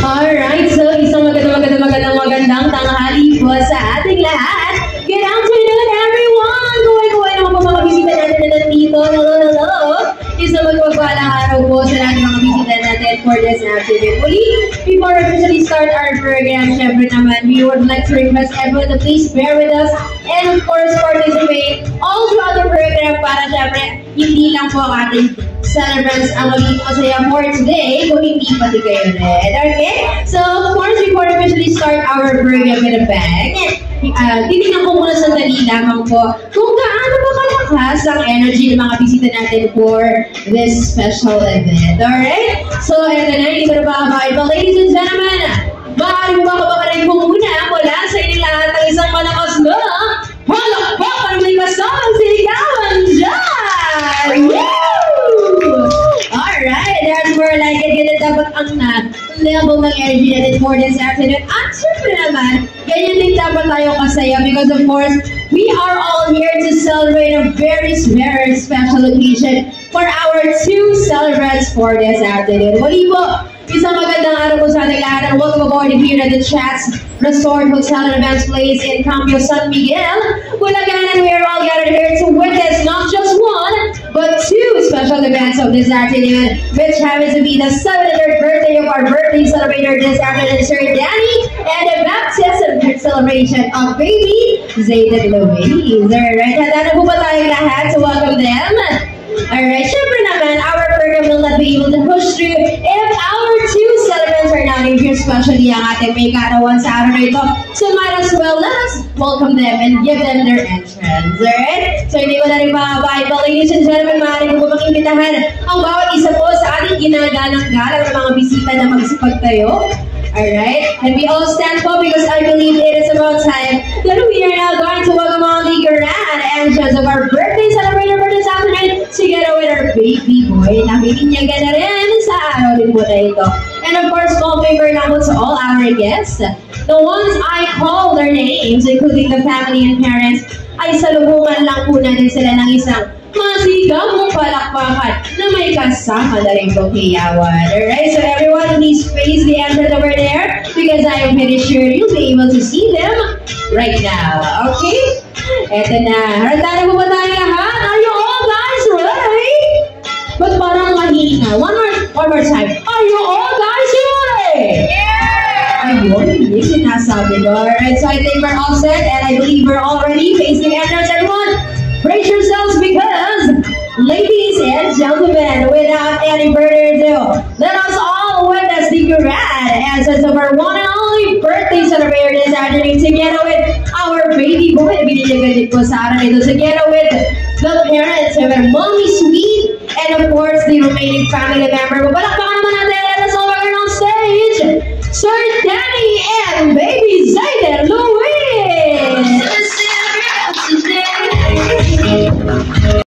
Alright, so isang magandang tanghali po sa ating lahat. Good afternoon, everyone! Kuway-kuway naman po mga bisita natin na nandito. Hello! Isang magpagpalang araw po sa lahat ng mga bisita natin for this afternoon. Muli, before we officially start our program, syempre naman, we would like to request everyone to please bear with us and of course participate all throughout the program para syempre, hindi lang po ang ating celebrants ang maging masaya for today kung hindi pati kayo rin. Okay? So, of course, before we officially start our program with a bang, titignan ko muna sandali lamang po kung gaano ba kalakas ang energy ng mga bisita natin for this special event. Alright? So, ito na, ito na ba ba? Ladies and gentlemen, maaari mo ba kapakarin ko muna mula sa inyong lahat ng isang malakas na palakpakan may kasamang sigawan dyan! Woo! Alright, that's more like it. Ganyan dapat ang level ng energy natin for this afternoon. At syempre naman, ganyan din dapat tayo kasaya because of course, we are all here to celebrate a very, very special occasion for our two celebrants for this afternoon. Muli po, isang magandang araw po sa ating lahat and welcome aboard here at the Chats Resort Hotel and Events Place in Cambio, San Miguel. Bulacan, and we are all gathered here to witness not just one, but two special events of this afternoon, which happens to be the 700th birthday of our birthday celebrator this afternoon, Sir Danny, and the baptism celebration of baby Zayden Louise. Alright, handa na po ba tayong lahat to welcome them? Alright, syempre naman, our program will not be able to push through if our two celebrants are not here, especially ang ating may karawan sa araw na ito. So might as well, let us welcome them and give them their entrance. Alright? So hindi ko na rin makabay. But ladies and gentlemen, maaari ko pong imbitahan ang bawat isa po sa ating ginagalang-galang ng mga bisita na magsipagtayo. Alright? And we all stand po because I believe it is about time that we are now going to welcome all the grand entrance of our birthday celebrator for this afternoon together with our baby boy na bininyagan na rin sa araw din po na ito. And of course, small favor naman to all our guests. The ones I call their names, including the family and parents, ay salubungan lang po natin sila ng isang masigang palakpakan na may kasama na rin po kiyawan. Alright, so everyone please face the entrance over there because I am pretty sure you'll be able to see them right now. Okay? Eto na. Handa na po ba tayo lahat? Are you all guys ready? But parang mahina. One more time. Are you all guys ready? Yeah! Ayun, hindi sinasabi ko. Alright, so I think we're all set and I believe we're all ready. Face the entrance, everyone. Brace yourselves because, ladies and gentlemen, without any further ado, let us all witness the grand entrance of our one and only birthday celebrator this afternoon together with our baby boy. Binigyan po sa araw nito together with the parents of our mommy sweet and of course the remaining family member. Palakpakan